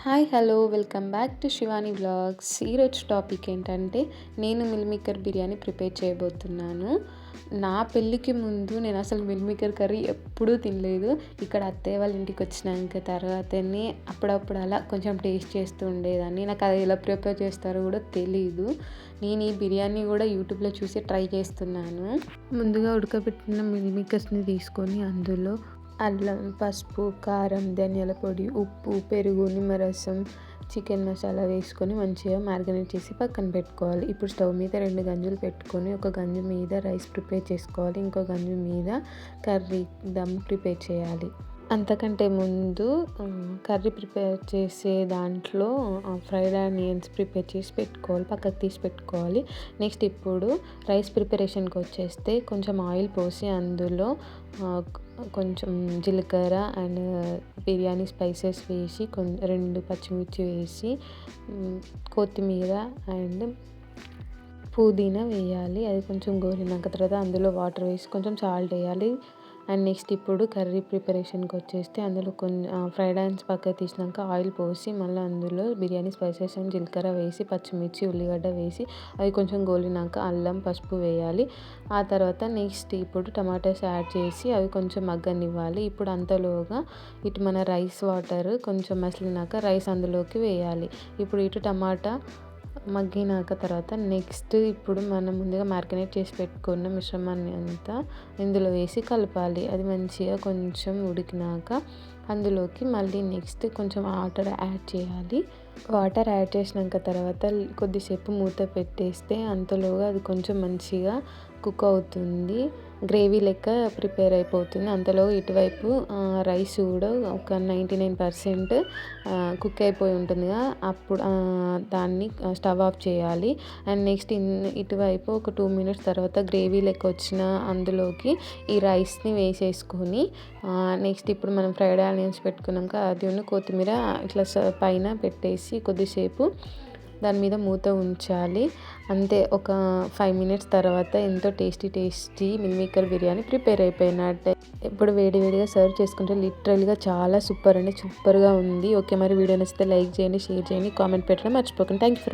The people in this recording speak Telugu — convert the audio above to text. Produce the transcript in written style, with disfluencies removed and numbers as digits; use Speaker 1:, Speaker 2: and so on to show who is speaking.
Speaker 1: Hi hello welcome back to Shivani vlogs. ఈరోజు టాపిక్ ఏంటంటే నేను మిల్ మేకర్ బిర్యానీ ప్రిపేర్ చేయబోతున్నాను. నా పెళ్ళికి ముందు నేను అసలు మిల్ మేకర్ కర్రీ ఎప్పుడూ తినలేదు. ఇక్కడ అత్తయ్య వాళ్ళ ఇంటికి వచ్చినాక తర్వాతనే అప్పుడప్పుడు అలా కొంచెం టేస్ట్ చేస్తూ ఉండేదాన్ని. నాకు అది ఎలా ప్రిపేర్ చేస్తారో కూడా తెలీదు. నేను ఈ బిర్యానీ కూడా యూట్యూబ్లో చూసి ట్రై చేస్తున్నాను. ముందుగా ఉడకబెట్టిన మిల్ మేకర్స్ని తీసుకొని అందులో అల్లం, పసుపు, కారం, ధనియాల పొడి, ఉప్పు, పెరుగు, నిమ్మరసం, చికెన్ మసాలా వేసుకొని మంచిగా మ్యారినేట్ చేసి పక్కన పెట్టుకోవాలి. ఇప్పుడు స్టవ్ మీద 2 గంజులు పెట్టుకొని ఒక గంజు మీద రైస్ ప్రిపేర్ చేసుకోవాలి, ఇంకో గంజు మీద కర్రీ దమ్ ప్రిపేర్ చేయాలి. అంతకంటే ముందు కర్రీ ప్రిపేర్ చేసే దాంట్లో ఫ్రైడ్ ఆనియన్స్ ప్రిపేర్ చేసి పెట్టుకోవాలి, పక్కకు తీసి పెట్టుకోవాలి. నెక్స్ట్ ఇప్పుడు రైస్ ప్రిపరేషన్కి వచ్చేస్తే కొంచెం ఆయిల్ పోసి అందులో కొంచెం జీలకర్ర అండ్ బిర్యానీ స్పైసెస్ వేసి 2 పచ్చిమిర్చి వేసి కొత్తిమీర అండ్ పుదీనా వేయాలి. అది కొంచెం గోలినాక తర్వాత అందులో వాటర్ వేసి కొంచెం సాల్ట్ వేయాలి. అండ్ నెక్స్ట్ ఇప్పుడు కర్రీ ప్రిపరేషన్కి వచ్చేస్తే అందులో ఫ్రైడ్ ఆనియన్స్ పక్కకు తీసినాక ఆయిల్ పోసి మళ్ళీ అందులో బిర్యానీ స్పైసెస్ అండ్ జీలకర్ర వేసి పచ్చిమిర్చి, ఉల్లిగడ్డ వేసి అవి కొంచెం గోలినాక అల్లం, పసుపు వేయాలి. ఆ తర్వాత నెక్స్ట్ ఇప్పుడు టమాటాస్ యాడ్ చేసి అవి కొంచెం మగ్గనివ్వాలి. ఇప్పుడు అంతలోగా ఇటు మన రైస్ వాటర్ కొంచెం మసిలినాక రైస్ అందులోకి వేయాలి. ఇప్పుడు ఇటు టమాటా మగ్గినాక తర్వాత నెక్స్ట్ ఇప్పుడు మనం ముందుగా మ్యారినేట్ చేసి పెట్టుకున్న మిశ్రమాన్ని అంతా ఇందులో వేసి కలపాలి. అది మంచిగా కొంచెం ఉడికినాక అందులోకి మళ్ళీ నెక్స్ట్ కొంచెం వాటర్ యాడ్ చేయాలి. వాటర్ యాడ్ చేసినాక తర్వాత కొద్దిసేపు మూత పెట్టేస్తే అంతలోగా అది కొంచెం మంచిగా కుక్ అవుతుంది, గ్రేవీ లెక్క ప్రిపేర్ అయిపోతుంది. అంతలో ఇటువైపు రైస్ కూడా ఒక 99% కుక్ అయిపోయి ఉంటుందిగా, అప్పుడు దాన్ని స్టవ్ ఆఫ్ చేయాలి. అండ్ నెక్స్ట్ ఇటువైపు ఒక 2 మినిట్స్ తర్వాత గ్రేవీ లెక్క వచ్చిన అందులోకి ఈ రైస్ని వేసేసుకొని నెక్స్ట్ ఇప్పుడు మనం ఫ్రైడ్ ఆనియన్స్ పెట్టుకున్నాక అది కొత్తిమీర ఇట్లా పైన పెట్టేసి కొద్దిసేపు దాని మీద మూత ఉంచాలి. అంతే, ఒక 5 మినిట్స్ తర్వాత ఎంతో tasty meal maker biryani prepare అయిపోయినట్టే. ఇప్పుడు వేడివేడిగా సర్వ్ చేసుకుంటే లిటరల్గా చాలా సూపర్గా ఉంది. ఓకే, మరి వీడియో నచ్చితే లైక్ చేయండి, షేర్ చేయండి, కామెంట్ పెట్టడం మర్చిపోకండి. Thank you.